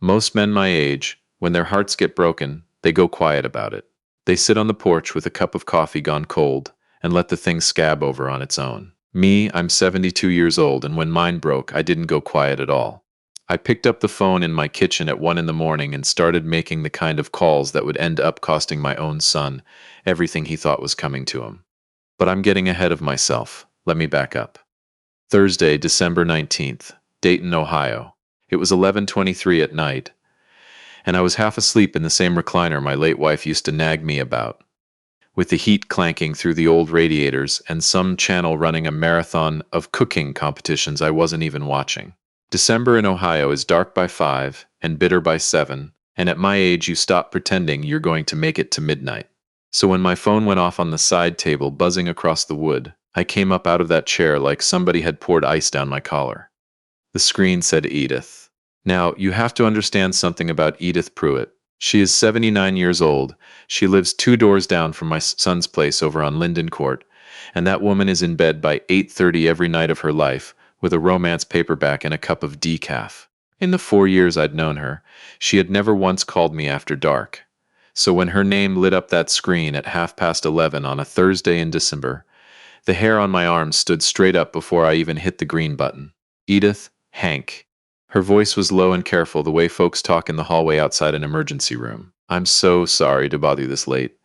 Most men my age, when their hearts get broken, they go quiet about it. They sit on the porch with a cup of coffee gone cold and let the thing scab over on its own. Me, I'm 72 years old, and when mine broke, I didn't go quiet at all. I picked up the phone in my kitchen at 1 in the morning and started making the kind of calls that would end up costing my own son everything he thought was coming to him. But I'm getting ahead of myself. Let me back up. Thursday, December 19th, Dayton, Ohio. It was 11:23 at night, and I was half asleep in the same recliner my late wife used to nag me about, with the heat clanking through the old radiators and some channel running a marathon of cooking competitions I wasn't even watching. December in Ohio is dark by 5 and bitter by 7, and at my age you stop pretending you're going to make it to midnight. So when my phone went off on the side table buzzing across the wood, I came up out of that chair like somebody had poured ice down my collar. The screen said Edith. Now, you have to understand something about Edith Pruitt. She is 79 years old. She lives 2 doors down from my son's place over on Linden Court, and that woman is in bed by 8:30 every night of her life, with a romance paperback and a cup of decaf. In the 4 years I'd known her, she had never once called me after dark. So when her name lit up that screen at 11:30 on a Thursday in December, the hair on my arm stood straight up before I even hit the green button. Edith, Hank. Her voice was low and careful, the way folks talk in the hallway outside an emergency room. I'm so sorry to bother you this late.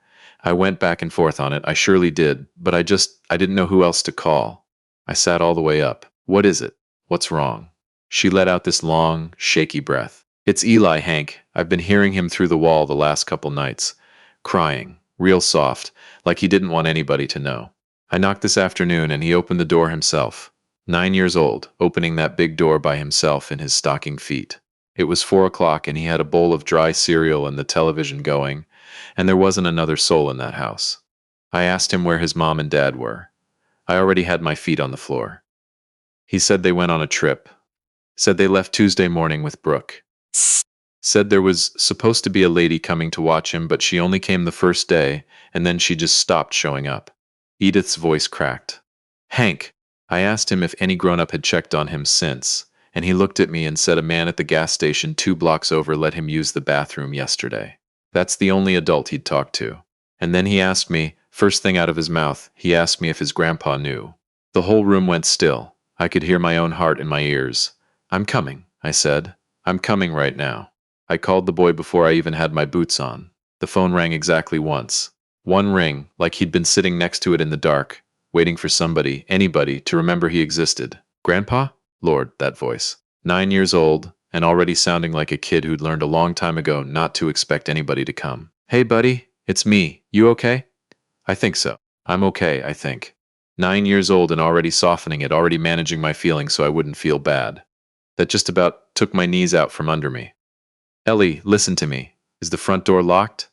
I went back and forth on it, I surely did, but I didn't know who else to call. I sat all the way up. What is it? What's wrong? She let out this long, shaky breath. It's Eli, Hank. I've been hearing him through the wall the last couple nights. Crying. Real soft, like he didn't want anybody to know. I knocked this afternoon and he opened the door himself. 9 years old, opening that big door by himself in his stocking feet. It was 4 o'clock and he had a bowl of dry cereal and the television going, and there wasn't another soul in that house. I asked him where his mom and dad were. I already had my feet on the floor. He said they went on a trip. Said they left Tuesday morning with Brooke. Said there was supposed to be a lady coming to watch him, but she only came the first day, and then she just stopped showing up. Edith's voice cracked. Hank, I asked him if any grown-up had checked on him since, and he looked at me and said a man at the gas station 2 blocks over let him use the bathroom yesterday. That's the only adult he'd talked to. And then he asked me, first thing out of his mouth, he asked me if his grandpa knew. The whole room went still. I could hear my own heart in my ears. I'm coming, I said. I'm coming right now. I called the boy before I even had my boots on. The phone rang exactly once. One ring, like he'd been sitting next to it in the dark, waiting for somebody, anybody, to remember he existed. Grandpa? Lord, that voice. 9 years old, and already sounding like a kid who'd learned a long time ago not to expect anybody to come. Hey, buddy, it's me. You okay? I think so. I'm okay, I think. 9 years old and already softening it, already managing my feelings so I wouldn't feel bad. That just about took my knees out from under me. Ellie, listen to me. Is the front door locked?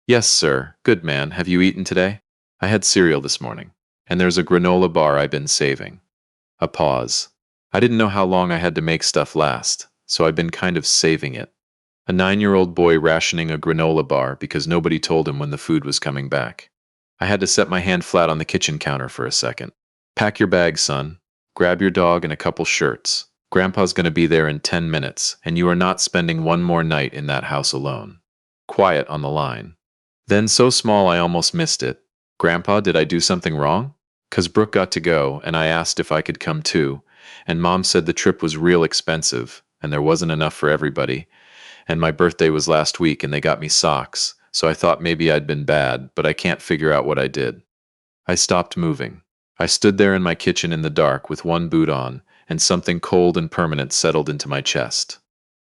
Yes, sir. Good man. Have you eaten today? I had cereal this morning. And there's a granola bar I've been saving. A pause. I didn't know how long I had to make stuff last, so I'd been kind of saving it. A 9-year-old boy rationing a granola bar because nobody told him when the food was coming back. I had to set my hand flat on the kitchen counter for a second. Pack your bag, son. Grab your dog and a couple shirts. Grandpa's going to be there in 10 minutes, and you are not spending one more night in that house alone. Quiet on the line. Then so small I almost missed it. Grandpa, did I do something wrong? 'Cause Brooke got to go, and I asked if I could come too, and Mom said the trip was real expensive, and there wasn't enough for everybody, and my birthday was last week and they got me socks, so I thought maybe I'd been bad, but I can't figure out what I did. I stopped moving. I stood there in my kitchen in the dark with one boot on, and something cold and permanent settled into my chest.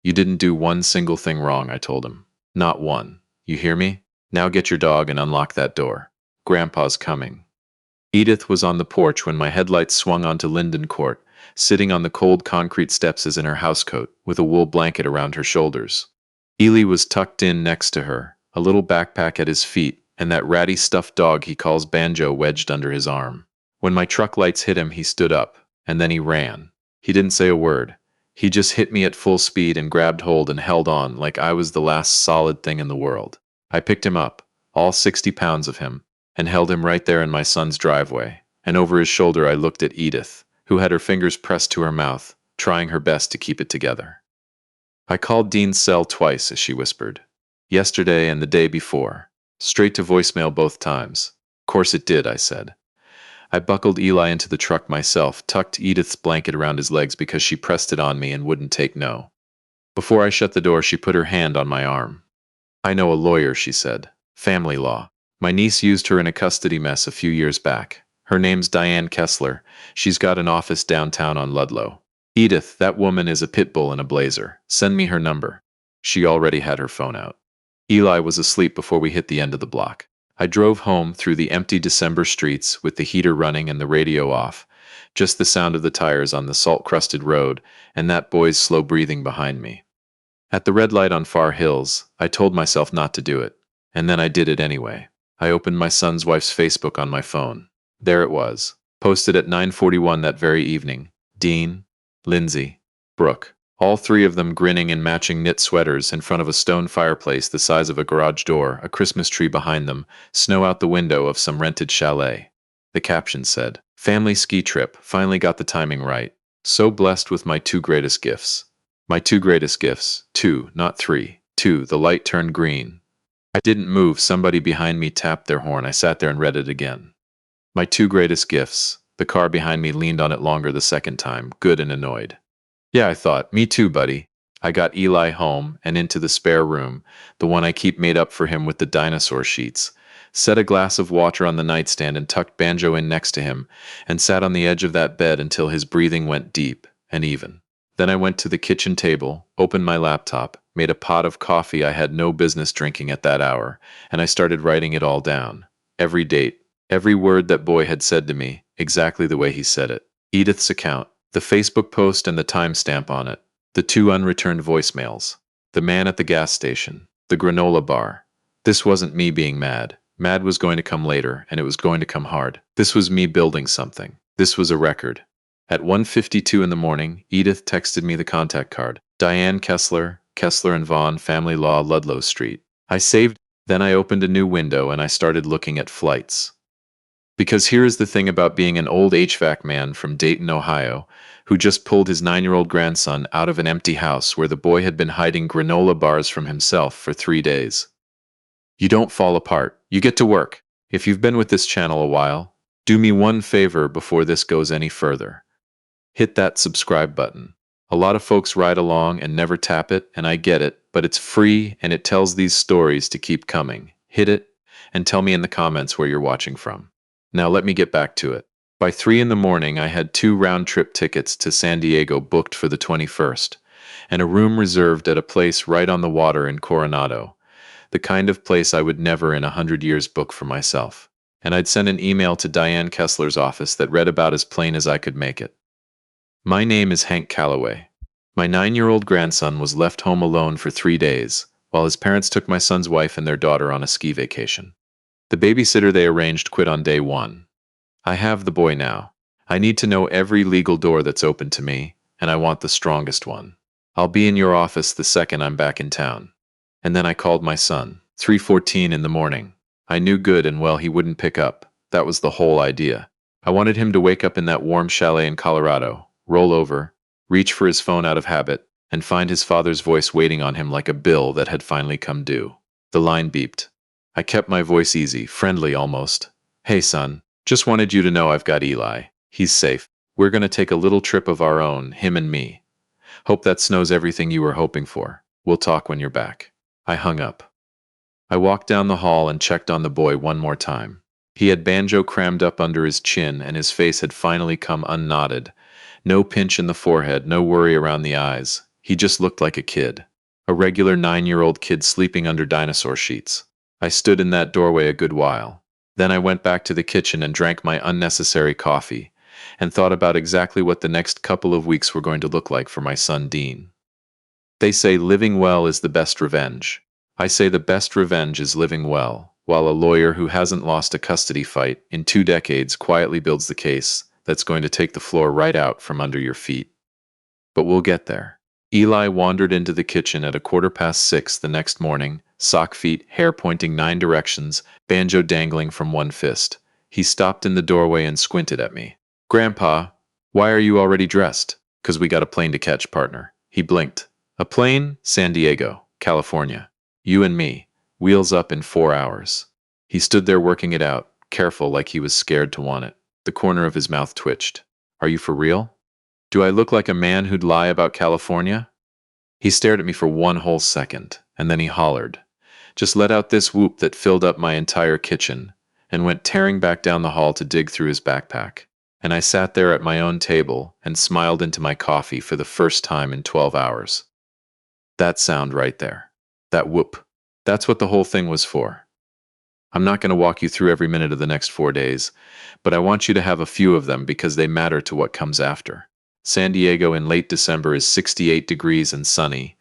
You didn't do one single thing wrong, I told him. Not one. You hear me? Now get your dog and unlock that door. Grandpa's coming. Edith was on the porch when my headlights swung onto Linden Court, sitting on the cold concrete steps as in her housecoat, with a wool blanket around her shoulders. Ely was tucked in next to her, a little backpack at his feet, and that ratty stuffed dog he calls Banjo wedged under his arm. When my truck lights hit him, he stood up, and then he ran. He didn't say a word. He just hit me at full speed and grabbed hold and held on like I was the last solid thing in the world. I picked him up, all 60 pounds of him, and held him right there in my son's driveway, and over his shoulder I looked at Edith, who had her fingers pressed to her mouth, trying her best to keep it together. I called Dean's cell twice, as she whispered. Yesterday and the day before. Straight to voicemail both times. Course it did, I said. I buckled Eli into the truck myself, tucked Edith's blanket around his legs because she pressed it on me and wouldn't take no. Before I shut the door, she put her hand on my arm. I know a lawyer, she said. Family law. My niece used her in a custody mess a few years back. Her name's Diane Kessler. She's got an office downtown on Ludlow. Edith, that woman is a pit bull in a blazer. Send me her number. She already had her phone out. Eli was asleep before we hit the end of the block. I drove home through the empty December streets with the heater running and the radio off, just the sound of the tires on the salt-crusted road and that boy's slow breathing behind me. At the red light on Far Hills, I told myself not to do it, and then I did it anyway. I opened my son's wife's Facebook on my phone. There it was, posted at 9:41 that very evening. Dean, Lindsay, Brooke, all three of them grinning in matching knit sweaters in front of a stone fireplace the size of a garage door, a Christmas tree behind them, snow out the window of some rented chalet. The caption said, "Family ski trip, finally got the timing right. So blessed with my two greatest gifts." My two greatest gifts, two, not three. Two, the light turned green. I didn't move, somebody behind me tapped their horn. I sat there and read it again. My two greatest gifts. The car behind me leaned on it longer the second time, good and annoyed. Yeah, I thought, me too, buddy. I got Eli home and into the spare room, the one I keep made up for him with the dinosaur sheets, set a glass of water on the nightstand and tucked Banjo in next to him, and sat on the edge of that bed until his breathing went deep and even. Then I went to the kitchen table, opened my laptop, made a pot of coffee I had no business drinking at that hour, and I started writing it all down. Every date, every word that boy had said to me, exactly the way he said it. Edith's account, the Facebook post and the timestamp on it, the two unreturned voicemails, the man at the gas station, the granola bar. This wasn't me being mad. Mad was going to come later, and it was going to come hard. This was me building something. This was a record. At 1:52 in the morning, Edith texted me the contact card. Diane Kessler, Kessler and Vaughn, Family Law, Ludlow Street. I saved, then I opened a new window and I started looking at flights. Because here is the thing about being an old HVAC man from Dayton, Ohio, who just pulled his 9-year-old grandson out of an empty house where the boy had been hiding granola bars from himself for 3 days. You don't fall apart. You get to work. If you've been with this channel a while, do me one favor before this goes any further. Hit that subscribe button. A lot of folks ride along and never tap it, and I get it, but it's free and it tells these stories to keep coming. Hit it and tell me in the comments where you're watching from. Now let me get back to it. By 3 in the morning, I had 2 round-trip tickets to San Diego booked for the 21st, and a room reserved at a place right on the water in Coronado, the kind of place I would never in 100 years book for myself. And I'd sent an email to Diane Kessler's office that read about as plain as I could make it. My name is Hank Calloway. My 9-year-old grandson was left home alone for 3 days, while his parents took my son's wife and their daughter on a ski vacation. The babysitter they arranged quit on day 1. I have the boy now. I need to know every legal door that's open to me, and I want the strongest one. I'll be in your office the second I'm back in town. And then I called my son, 3:14 in the morning. I knew good and well he wouldn't pick up. That was the whole idea. I wanted him to wake up in that warm chalet in Colorado, roll over, reach for his phone out of habit, and find his father's voice waiting on him like a bill that had finally come due. The line beeped. I kept my voice easy, friendly almost. Hey son, just wanted you to know I've got Eli. He's safe. We're gonna take a little trip of our own, him and me. Hope that snows everything you were hoping for. We'll talk when you're back. I hung up. I walked down the hall and checked on the boy one more time. He had Banjo crammed up under his chin and his face had finally come unknotted. No pinch in the forehead, no worry around the eyes. He just looked like a kid. A regular 9-year-old kid sleeping under dinosaur sheets. I stood in that doorway a good while. Then I went back to the kitchen and drank my unnecessary coffee, and thought about exactly what the next couple of weeks were going to look like for my son Dean. They say living well is the best revenge. I say the best revenge is living well, while a lawyer who hasn't lost a custody fight in 2 decades quietly builds the case that's going to take the floor right out from under your feet. But we'll get there. Eli wandered into the kitchen at 6:15 the next morning, sock feet, hair pointing 9 directions, Banjo dangling from one fist. He stopped in the doorway and squinted at me. Grandpa, why are you already dressed? 'Cause we got a plane to catch, partner. He blinked. A plane, San Diego, California. You and me, wheels up in 4 hours. He stood there working it out, careful like he was scared to want it. The corner of his mouth twitched. Are you for real? Do I look like a man who'd lie about California? He stared at me for one whole second, and then he hollered. Just let out this whoop that filled up my entire kitchen, and went tearing back down the hall to dig through his backpack. And I sat there at my own table and smiled into my coffee for the first time in 12 hours. That sound right there. That whoop. That's what the whole thing was for. I'm not going to walk you through every minute of the next 4 days, but I want you to have a few of them because they matter to what comes after. San Diego in late December is 68 degrees and sunny,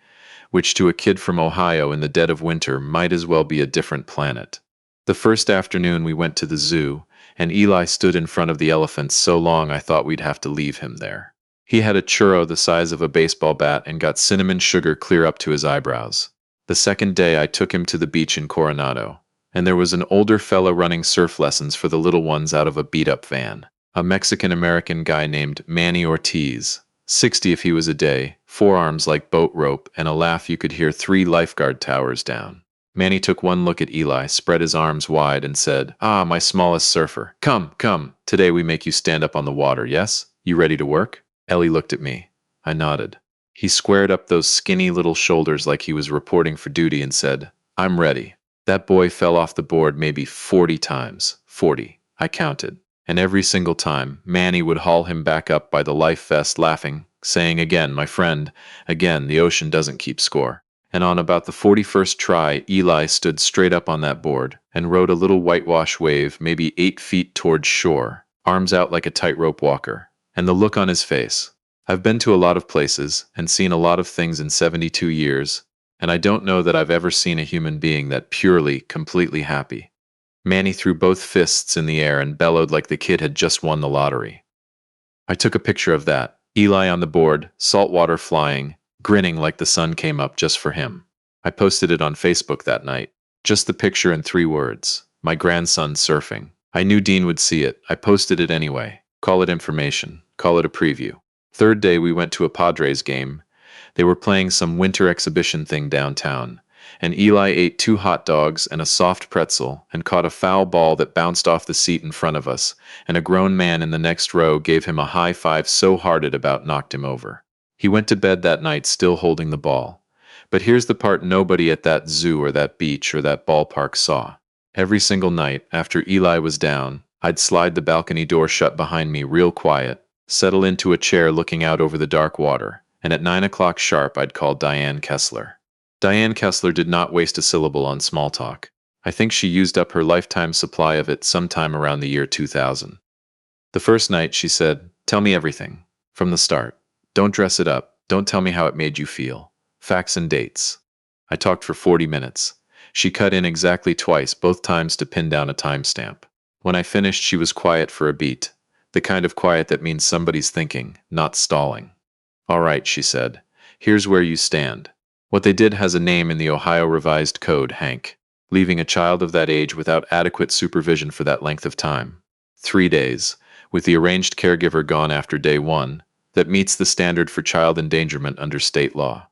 which to a kid from Ohio in the dead of winter might as well be a different planet. The first afternoon we went to the zoo, and Eli stood in front of the elephants so long I thought we'd have to leave him there. He had a churro the size of a baseball bat and got cinnamon sugar clear up to his eyebrows. The second day I took him to the beach in Coronado, and there was an older fella running surf lessons for the little ones out of a beat-up van. A Mexican-American guy named Manny Ortiz, 60 if he was a day, forearms like boat rope, and a laugh you could hear 3 lifeguard towers down. Manny took one look at Eli, spread his arms wide, and said, "Ah, my smallest surfer. Come, come, today we make you stand up on the water, yes? You ready to work?" Ellie looked at me. I nodded. He squared up those skinny little shoulders like he was reporting for duty and said, "I'm ready." That boy fell off the board maybe 40 times. 40. I counted. And every single time, Manny would haul him back up by the life vest laughing, saying again, "My friend, again, the ocean doesn't keep score." And on about the 41st try, Eli stood straight up on that board and rode a little whitewash wave maybe 8 feet towards shore, arms out like a tightrope walker. And the look on his face. I've been to a lot of places and seen a lot of things in 72 years, and I don't know that I've ever seen a human being that purely, completely happy. Manny threw both fists in the air and bellowed like the kid had just won the lottery. I took a picture of that, Eli on the board, salt water flying, grinning like the sun came up just for him. I posted it on Facebook that night. Just the picture and 3 words. My grandson surfing. I knew Dean would see it. I posted it anyway. Call it information. Call it a preview. Third day we went to a Padres game. They were playing some winter exhibition thing downtown, and Eli ate 2 hot dogs and a soft pretzel and caught a foul ball that bounced off the seat in front of us, and a grown man in the next row gave him a high five so hard it about knocked him over. He went to bed that night still holding the ball. But here's the part nobody at that zoo or that beach or that ballpark saw. Every single night, after Eli was down, I'd slide the balcony door shut behind me real quiet, settle into a chair looking out over the dark water, and at 9 o'clock sharp I'd call Diane Kessler. Diane Kessler did not waste a syllable on small talk. I think she used up her lifetime supply of it sometime around the year 2000. The first night she said, "Tell me everything, from the start. Don't dress it up. Don't tell me how it made you feel. Facts and dates." I talked for 40 minutes. She cut in exactly twice, both times to pin down a timestamp. When I finished, she was quiet for a beat. The kind of quiet that means somebody's thinking, not stalling. "All right," she said. "Here's where you stand. What they did has a name in the Ohio Revised Code, Hank. Leaving a child of that age without adequate supervision for that length of time. 3 days, with the arranged caregiver gone after day 1, that meets the standard for child endangerment under state law.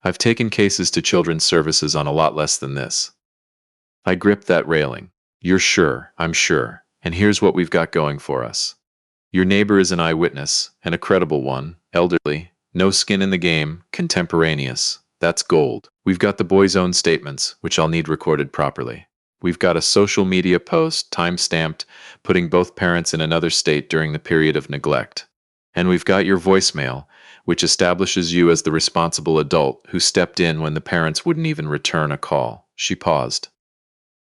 I've taken cases to children's services on a lot less than this." I gripped that railing. "You're sure, I'm sure, and here's what we've got going for us. Your neighbor is an eyewitness, and a credible one, elderly, no skin in the game, contemporaneous. That's gold. We've got the boy's own statements, which I'll need recorded properly. We've got a social media post, time-stamped, putting both parents in another state during the period of neglect. And we've got your voicemail, which establishes you as the responsible adult who stepped in when the parents wouldn't even return a call." She paused.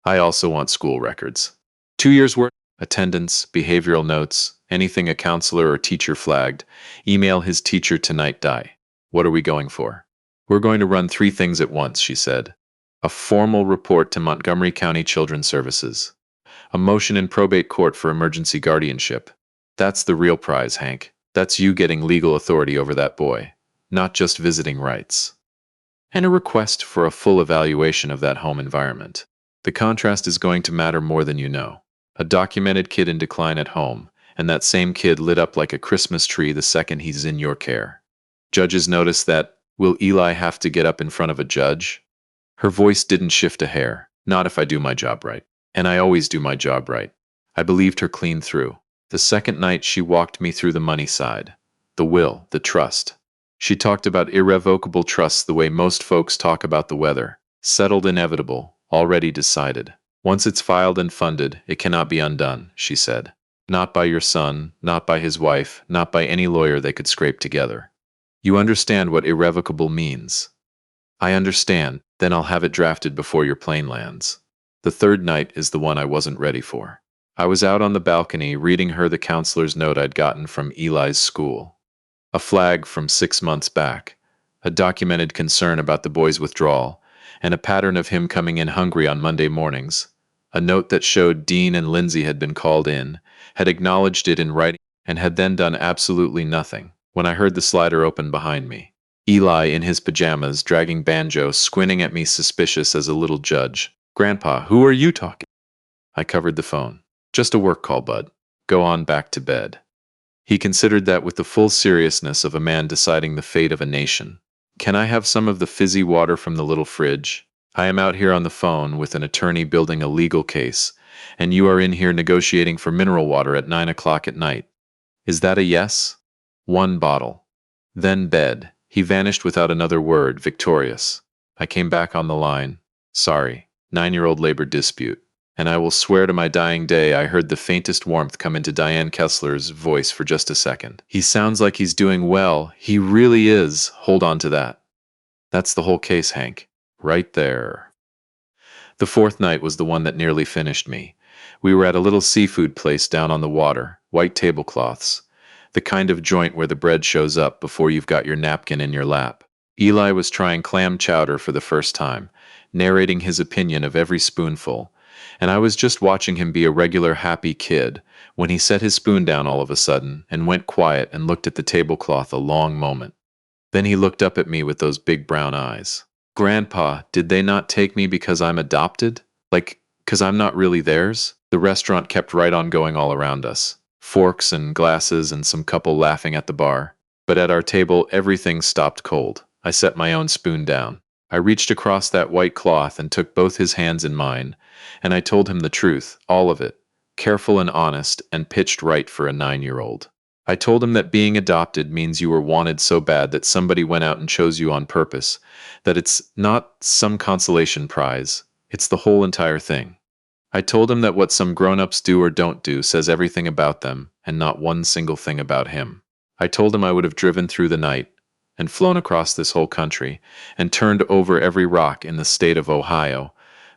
"I also want school records. 2 years' worth, attendance, behavioral notes, anything a counselor or teacher flagged. Email his teacher tonight, die. What are we going for?" "We're going to run 3 things at once," she said. "A formal report to Montgomery County Children's Services. A motion in probate court for emergency guardianship. That's the real prize, Hank. That's you getting legal authority over that boy, not just visiting rights. And a request for a full evaluation of that home environment. The contrast is going to matter more than you know. A documented kid in decline at home, and that same kid lit up like a Christmas tree the second he's in your care. Judges notice that Will Eli have to get up in front of a judge? Her voice didn't shift a hair. Not if I do my job right. And I always do my job right. I believed her clean through. The second night she walked me through the money side. The will, the trust. She talked about irrevocable trusts the way most folks talk about the weather. Settled, inevitable, already decided. Once it's filed and funded, it cannot be undone, she said. Not by your son, not by his wife, not by any lawyer they could scrape together. You understand what irrevocable means. I understand, then I'll have it drafted before your plane lands. The third night is the one I wasn't ready for. I was out on the balcony reading her the counselor's note I'd gotten from Eli's school. A flag from 6 months back, a documented concern about the boy's withdrawal, and a pattern of him coming in hungry on Monday mornings. A note that showed Dean and Lindsay had been called in, had acknowledged it in writing, and had then done absolutely nothing. When I heard the slider open behind me, Eli in his pajamas, dragging banjo, squinting at me suspicious as a little judge. Grandpa, who are you talking? I covered the phone. Just a work call, bud. Go on back to bed. He considered that with the full seriousness of a man deciding the fate of a nation. Can I have some of the fizzy water from the little fridge? I am out here on the phone with an attorney building a legal case, and you are in here negotiating for mineral water at 9 o'clock at night. Is that a yes? 1 bottle. Then bed. He vanished without another word, victorious. I came back on the line. Sorry. 9-year-old labor dispute. And I will swear to my dying day I heard the faintest warmth come into Diane Kessler's voice for just a second. He sounds like he's doing well. He really is. Hold on to that. That's the whole case, Hank. Right there. The fourth night was the one that nearly finished me. We were at a little seafood place down on the water, white tablecloths. The kind of joint where the bread shows up before you've got your napkin in your lap. Eli was trying clam chowder for the first time, narrating his opinion of every spoonful. And I was just watching him be a regular happy kid when he set his spoon down all of a sudden and went quiet and looked at the tablecloth a long moment. Then he looked up at me with those big brown eyes. Grandpa, did they not take me because I'm adopted? Like, 'cause I'm not really theirs? The restaurant kept right on going all around us. Forks and glasses and some couple laughing at the bar. But at our table, everything stopped cold. I set my own spoon down. I reached across that white cloth and took both his hands in mine, and I told him the truth, all of it, careful and honest, and pitched right for a 9-year-old. I told him that being adopted means you were wanted so bad that somebody went out and chose you on purpose, that it's not some consolation prize, it's the whole entire thing. I told him that what some grown-ups do or don't do says everything about them, and not one single thing about him. I told him I would have driven through the night, and flown across this whole country, and turned over every rock in the state of Ohio,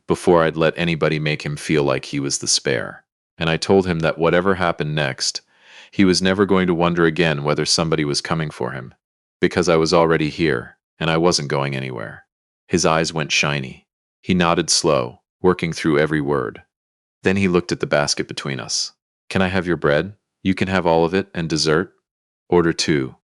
before I'd let anybody make him feel like he was the spare. And I told him that whatever happened next, he was never going to wonder again whether somebody was coming for him, because I was already here, and I wasn't going anywhere. His eyes went shiny. He nodded slow, working through every word. Then he looked at the basket between us. Can I have your bread? You can have all of it, and dessert? Order 2.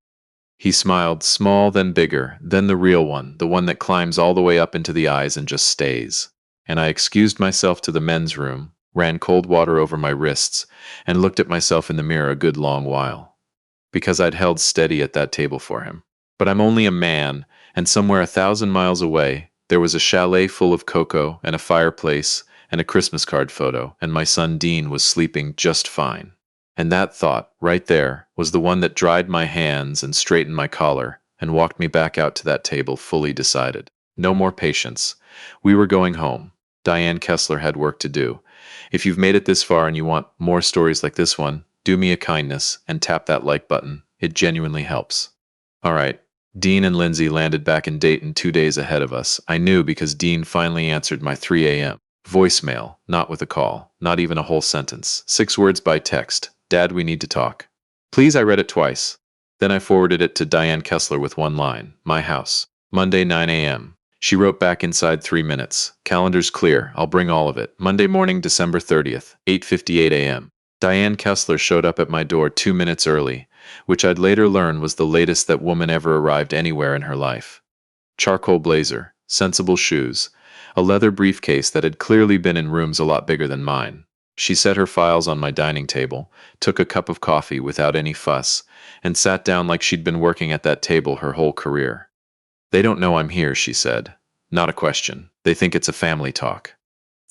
He smiled, small, then bigger, then the real one, the one that climbs all the way up into the eyes and just stays. And I excused myself to the men's room, ran cold water over my wrists, and looked at myself in the mirror a good long while. Because I'd held steady at that table for him. But I'm only a man, and somewhere 1,000 miles away, there was a chalet full of cocoa and a fireplace and a Christmas card photo, and my son Dean was sleeping just fine. And that thought, right there, was the one that dried my hands and straightened my collar and walked me back out to that table fully decided. No more patience. We were going home. Diane Kessler had work to do. If you've made it this far and you want more stories like this one, do me a kindness and tap that like button. It genuinely helps. All right. Dean and Lindsay landed back in Dayton 2 days ahead of us. I knew because Dean finally answered my 3 a.m. voicemail, not with a call, not even a whole sentence. 6 words by text. Dad, we need to talk. Please, I read it twice. Then I forwarded it to Diane Kessler with one line. My house. Monday 9 a.m. She wrote back inside 3 minutes. Calendar's clear. I'll bring all of it. Monday morning, December 30th, 8:58 a.m. Diane Kessler showed up at my door 2 minutes early, which I'd later learn was the latest that woman ever arrived anywhere in her life. Charcoal blazer, sensible shoes, a leather briefcase that had clearly been in rooms a lot bigger than mine. She set her files on my dining table, took a cup of coffee without any fuss, and sat down like she'd been working at that table her whole career. They don't know I'm here, she said. Not a question. They think it's a family talk.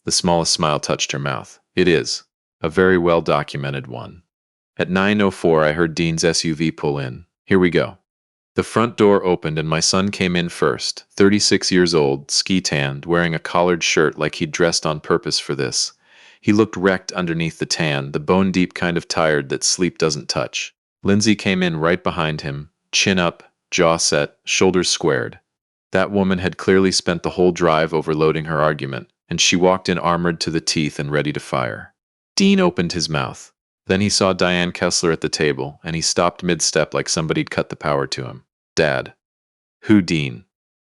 The smallest smile touched her mouth. It is. A very well documented one. At 9:04, I heard Dean's SUV pull in. Here we go. The front door opened and my son came in first, 36 years old, ski-tanned, wearing a collared shirt like he'd dressed on purpose for this. He looked wrecked underneath the tan, the bone-deep kind of tired that sleep doesn't touch. Lindsay came in right behind him, chin up, jaw set, shoulders squared. That woman had clearly spent the whole drive overloading her argument, and she walked in armored to the teeth and ready to fire. Dean opened his mouth. Then he saw Diane Kessler at the table, and he stopped mid-step like somebody'd cut the power to him. Dad. Who, Dean?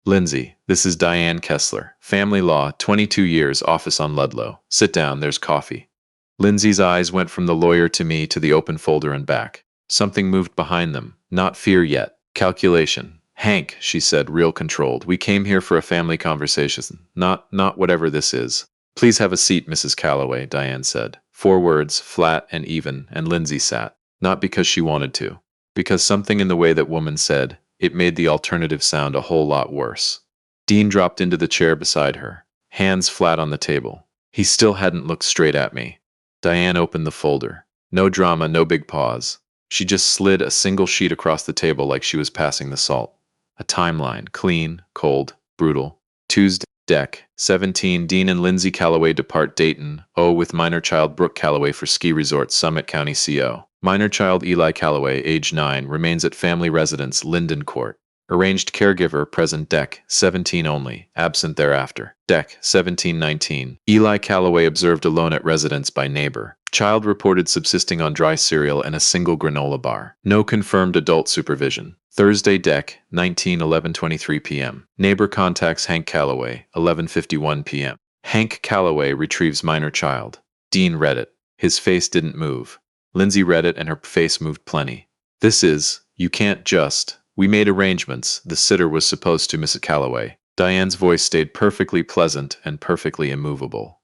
Lindsay, this is Diane Kessler. Family law, 22 years, office on Ludlow. Sit down, there's coffee. Lindsay's eyes went from the lawyer to me to the open folder and back. Something moved behind them. Not fear yet. Calculation. Hank, she said, real controlled. We came here for a family conversation. Not whatever this is. Please have a seat, Mrs. Calloway, Diane said. 4 words, flat and even, and Lindsay sat. Not because she wanted to. Because something in the way that woman said, it made the alternative sound a whole lot worse. Dean dropped into the chair beside her, hands flat on the table. He still hadn't looked straight at me. Diane opened the folder. No drama, no big pause. She just slid a single sheet across the table like she was passing the salt. A timeline, clean, cold, brutal. Tuesday, deck, 17, Dean and Lindsay Calloway depart Dayton, with minor child Brooke Calloway for ski resort, Summit County, CO. Minor child Eli Calloway, age 9, remains at family residence, Linden Court. Arranged caregiver, present deck, 17 only, absent thereafter. Deck, 1719. Eli Calloway observed alone at residence by neighbor. Child reported subsisting on dry cereal and a single granola bar. No confirmed adult supervision. Thursday, deck, 19/11:23 p.m. Neighbor contacts Hank Calloway, 11:51 p.m. Hank Calloway retrieves minor child. Dean read it. His face didn't move. Lindsay read it and her face moved plenty. This is, you can't just. We made arrangements. The sitter was supposed to, Mrs. Calloway. Diane's voice stayed perfectly pleasant and perfectly immovable.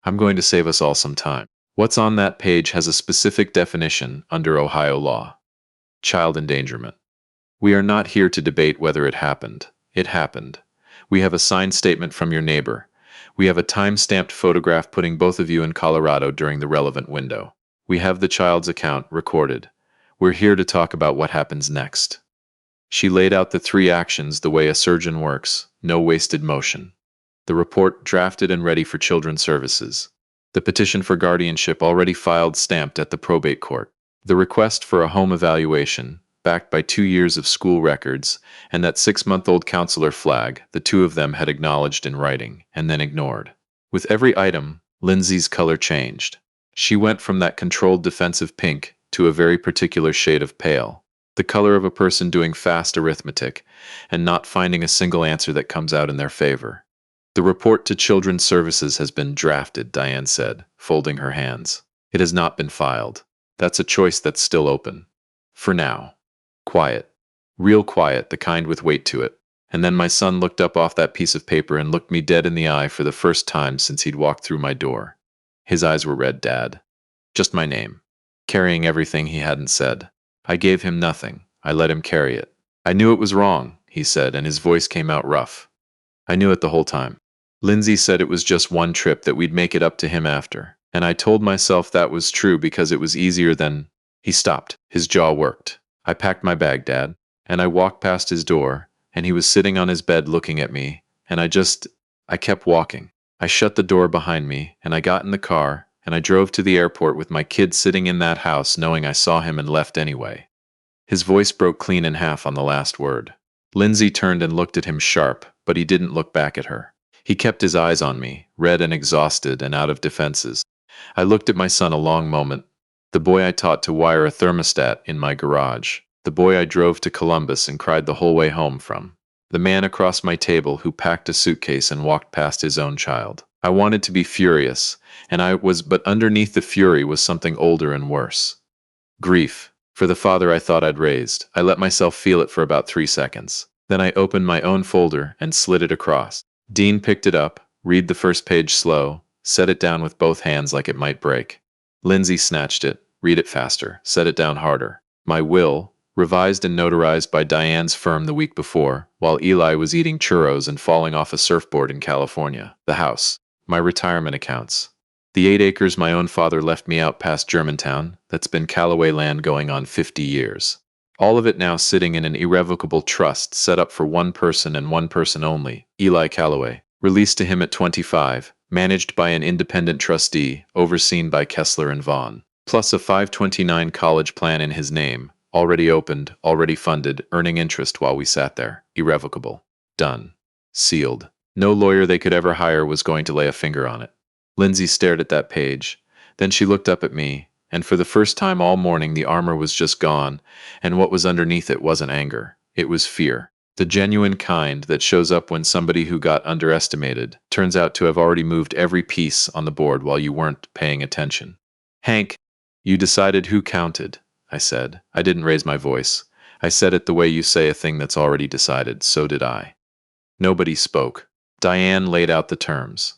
I'm going to save us all some time. What's on that page has a specific definition under Ohio law. Child endangerment. We are not here to debate whether it happened. It happened. We have a signed statement from your neighbor. We have a time-stamped photograph putting both of you in Colorado during the relevant window. We have the child's account recorded. We're here to talk about what happens next. She laid out the 3 actions the way a surgeon works, no wasted motion. The report drafted and ready for Children's Services. The petition for guardianship already filed, stamped at the probate court. The request for a home evaluation, backed by 2 years of school records, and that 6-month-old counselor flag the 2 of them had acknowledged in writing, and then ignored. With every item, Lindsay's color changed. She went from that controlled defensive pink to a very particular shade of pale, the color of a person doing fast arithmetic and not finding a single answer that comes out in their favor. The report to Children's Services has been drafted, Diane said, folding her hands. It has not been filed. That's a choice that's still open. For now. Quiet. Real quiet, the kind with weight to it. And then my son looked up off that piece of paper and looked me dead in the eye for the first time since he'd walked through my door. His eyes were red, Dad. Just my name. Carrying everything he hadn't said. I gave him nothing. I let him carry it. I knew it was wrong, he said, and his voice came out rough. I knew it the whole time. Lindsay said it was just one trip, that we'd make it up to him after. And I told myself that was true because it was easier than... He stopped. His jaw worked. I packed my bag, Dad, and I walked past his door, and he was sitting on his bed looking at me, and I kept walking. I shut the door behind me, and I got in the car, and I drove to the airport with my kid sitting in that house knowing I saw him and left anyway. His voice broke clean in half on the last word. Lindsay turned and looked at him sharp, but he didn't look back at her. He kept his eyes on me, red and exhausted and out of defenses. I looked at my son a long moment. The boy I taught to wire a thermostat in my garage. The boy I drove to Columbus and cried the whole way home from. The man across my table who packed a suitcase and walked past his own child. I wanted to be furious, but underneath the fury was something older and worse. Grief, for the father I thought I'd raised. I let myself feel it for about 3 seconds. Then I opened my own folder and slid it across. Dean picked it up, read the first page slow, set it down with both hands like it might break. Lindsay snatched it, read it faster, set it down harder. My will, revised and notarized by Diane's firm the week before, while Eli was eating churros and falling off a surfboard in California. The house. My retirement accounts. The 8 acres my own father left me out past Germantown, that's been Callaway land going on 50 years. All of it now sitting in an irrevocable trust set up for one person and one person only, Eli Callaway. Released to him at 25, managed by an independent trustee, overseen by Kessler and Vaughn. Plus a 529 college plan in his name, already opened, already funded, earning interest while we sat there. Irrevocable. Done. Sealed. No lawyer they could ever hire was going to lay a finger on it. Lindsay stared at that page. Then she looked up at me, and for the first time all morning the armor was just gone, and what was underneath it wasn't anger. It was fear. The genuine kind that shows up when somebody who got underestimated turns out to have already moved every piece on the board while you weren't paying attention. Hank, you decided who counted, I said. I didn't raise my voice. I said it the way you say a thing that's already decided. So did I. Nobody spoke. Diane laid out the terms.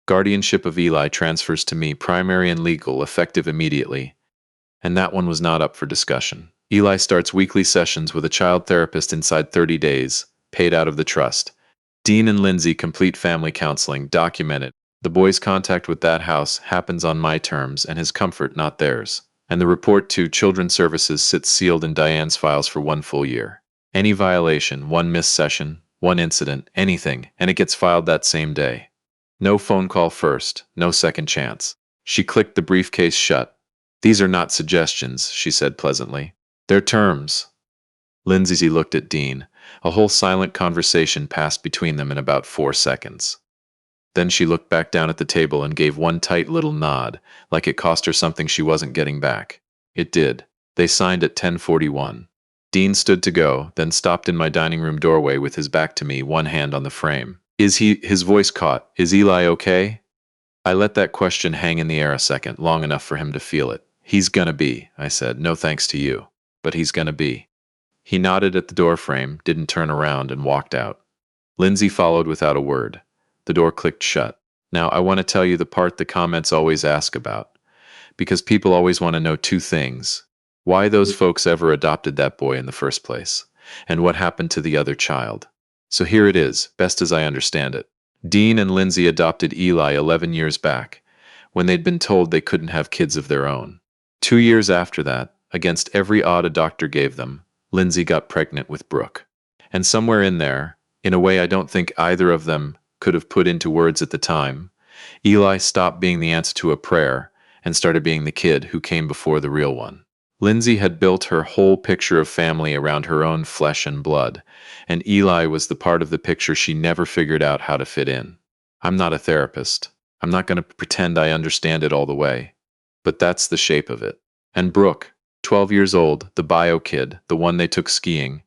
Guardianship of Eli transfers to me, primary and legal, effective immediately. And that one was not up for discussion. Eli starts weekly sessions with a child therapist inside 30 days, paid out of the trust. Dean and Lindsay complete family counseling, documented. The boy's contact with that house happens on my terms and his comfort, not theirs. And the report to Children's Services sits sealed in Diane's files for 1 full year. Any violation, one missed session, one incident, anything, and it gets filed that same day. No phone call first, no second chance. She clicked the briefcase shut. These are not suggestions, she said pleasantly. They're terms. Lindsay looked at Dean. A whole silent conversation passed between them in about 4 seconds. Then she looked back down at the table and gave one tight little nod, like it cost her something she wasn't getting back. It did. They signed at 10:41. Dean stood to go, then stopped in my dining room doorway with his back to me, one hand on the frame. His voice caught. Is Eli okay? I let that question hang in the air a second, long enough for him to feel it. He's gonna be, I said, no thanks to you. But he's gonna be. He nodded at the doorframe, didn't turn around, and walked out. Lindsay followed without a word. The door clicked shut. Now I want to tell you the part the comments always ask about. Because people always want to know 2 things. Why those folks ever adopted that boy in the first place, and what happened to the other child. So here it is, best as I understand it. Dean and Lindsay adopted Eli 11 years back, when they'd been told they couldn't have kids of their own. 2 years after that, against every odd a doctor gave them, Lindsay got pregnant with Brooke. And somewhere in there, in a way I don't think either of them could have put into words at the time, Eli stopped being the answer to a prayer and started being the kid who came before the real one. Lindsay had built her whole picture of family around her own flesh and blood, and Eli was the part of the picture she never figured out how to fit in. I'm not a therapist. I'm not going to pretend I understand it all the way. But that's the shape of it. And Brooke, 12 years old, the bio kid, the one they took skiing.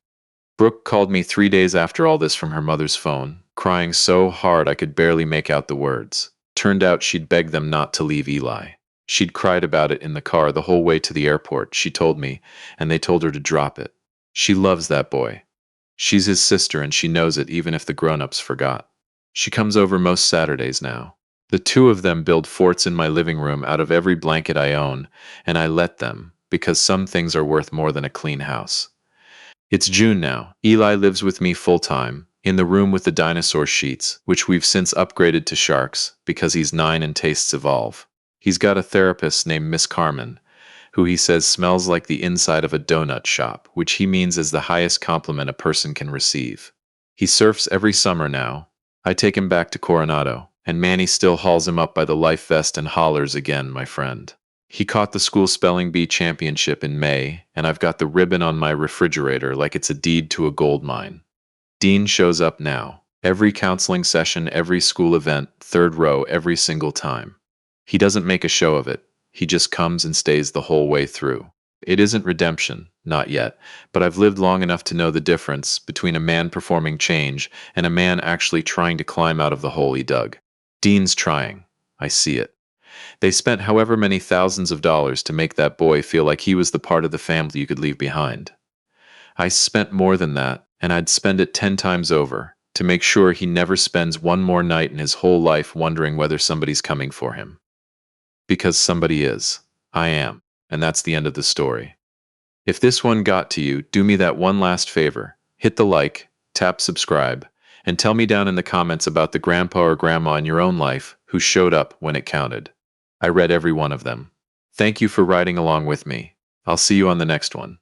Brooke called me 3 days after all this from her mother's phone, crying so hard I could barely make out the words. Turned out she'd begged them not to leave Eli. She'd cried about it in the car the whole way to the airport, she told me, and they told her to drop it. She loves that boy. She's his sister and she knows it even if the grown-ups forgot. She comes over most Saturdays now. The 2 of them build forts in my living room out of every blanket I own, and I let them, because some things are worth more than a clean house. It's June now. Eli lives with me full-time, in the room with the dinosaur sheets, which we've since upgraded to sharks, because he's 9 and tastes evolve. He's got a therapist named Miss Carmen, who he says smells like the inside of a donut shop, which he means is the highest compliment a person can receive. He surfs every summer now. I take him back to Coronado, and Manny still hauls him up by the life vest and hollers again, my friend. He caught the school spelling bee championship in May, and I've got the ribbon on my refrigerator like it's a deed to a gold mine. Dean shows up now. Every counseling session, every school event, 3rd row, every single time. He doesn't make a show of it. He just comes and stays the whole way through. It isn't redemption, not yet, but I've lived long enough to know the difference between a man performing change and a man actually trying to climb out of the hole he dug. Dean's trying. I see it. They spent however many thousands of dollars to make that boy feel like he was the part of the family you could leave behind. I spent more than that, and I'd spend it 10 times over, to make sure he never spends one more night in his whole life wondering whether somebody's coming for him. Because somebody is. I am. And that's the end of the story. If this one got to you, do me that one last favor. Hit the like, tap subscribe, and tell me down in the comments about the grandpa or grandma in your own life who showed up when it counted. I read every one of them. Thank you for riding along with me. I'll see you on the next one.